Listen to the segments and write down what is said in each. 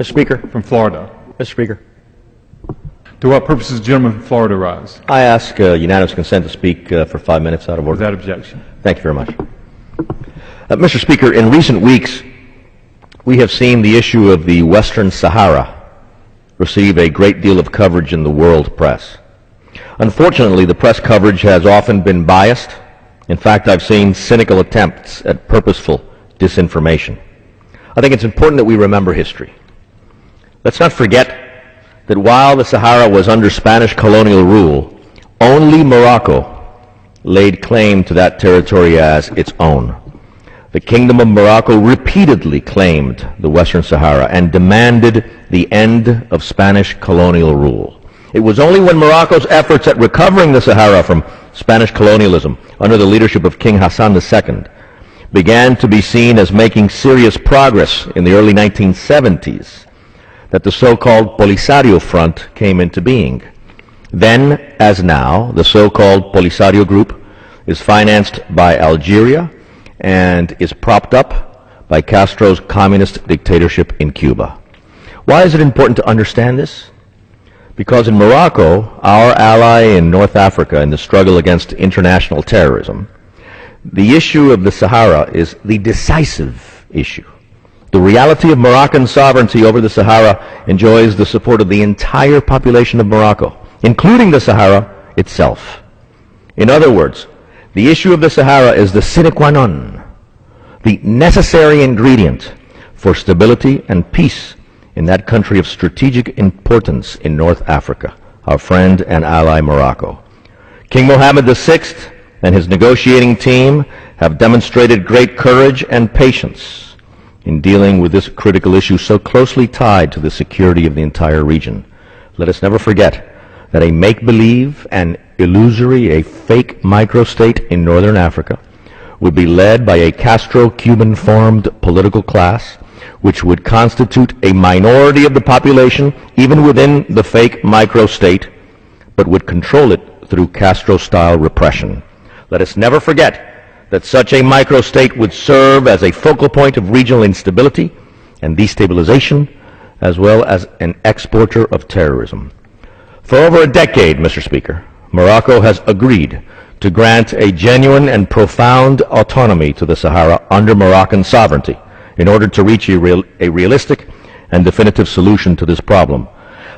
Mr. Speaker. From Florida. Mr. Speaker. To what purpose does the gentleman from Florida rise? I ask unanimous consent to speak for 5 minutes out of order. Without objection. Thank you very much. Mr. Speaker, in recent weeks, we have seen the issue of the Western Sahara receive a great deal of coverage in the world press. Unfortunately, the press coverage has often been biased. In fact, I've seen cynical attempts at purposeful disinformation. I think it's important that we remember history. Let's not forget that while the Sahara was under Spanish colonial rule, only Morocco laid claim to that territory as its own. The Kingdom of Morocco repeatedly claimed the Western Sahara and demanded the end of Spanish colonial rule. It was only when Morocco's efforts at recovering the Sahara from Spanish colonialism under the leadership of King Hassan II began to be seen as making serious progress in the early 1970s that the so-called Polisario Front came into being. Then, as now, the so-called Polisario Group is financed by Algeria and is propped up by Castro's communist dictatorship in Cuba. Why is it important to understand this? Because in Morocco, our ally in North Africa in the struggle against international terrorism, the issue of the Sahara is the decisive issue. The reality of Moroccan sovereignty over the Sahara enjoys the support of the entire population of Morocco, including the Sahara itself. In other words, the issue of the Sahara is the sine qua non, the necessary ingredient for stability and peace in that country of strategic importance in North Africa, our friend and ally Morocco. King Mohammed VI and his negotiating team have demonstrated great courage and patience in dealing with this critical issue so closely tied to the security of the entire region. Let us never forget that a make-believe and illusory, a fake microstate in northern Africa would be led by a Castro-Cuban-formed political class which would constitute a minority of the population even within the fake microstate, but would control it through Castro-style repression. Let us never forget that such a microstate would serve as a focal point of regional instability and destabilization, as well as an exporter of terrorism. For over a decade, Mr. Speaker, Morocco has agreed to grant a genuine and profound autonomy to the Sahara under Moroccan sovereignty in order to reach a realistic and definitive solution to this problem.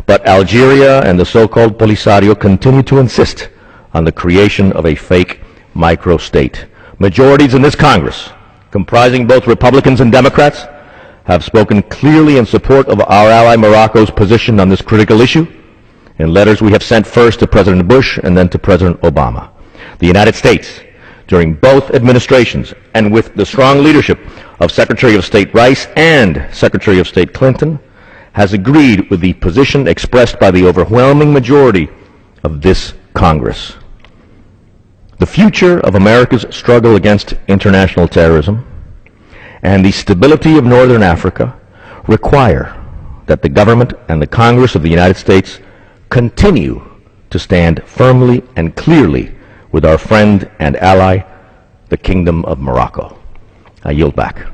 But Algeria and the so-called Polisario continue to insist on the creation of a fake microstate. Majorities in this Congress, comprising both Republicans and Democrats, have spoken clearly in support of our ally Morocco's position on this critical issue in letters we have sent first to President Bush and then to President Obama. The United States, during both administrations, and with the strong leadership of Secretary of State Rice and Secretary of State Clinton, has agreed with the position expressed by the overwhelming majority of this Congress. The future of America's struggle against international terrorism and the stability of Northern Africa require that the government and the Congress of the United States continue to stand firmly and clearly with our friend and ally, the Kingdom of Morocco. I yield back.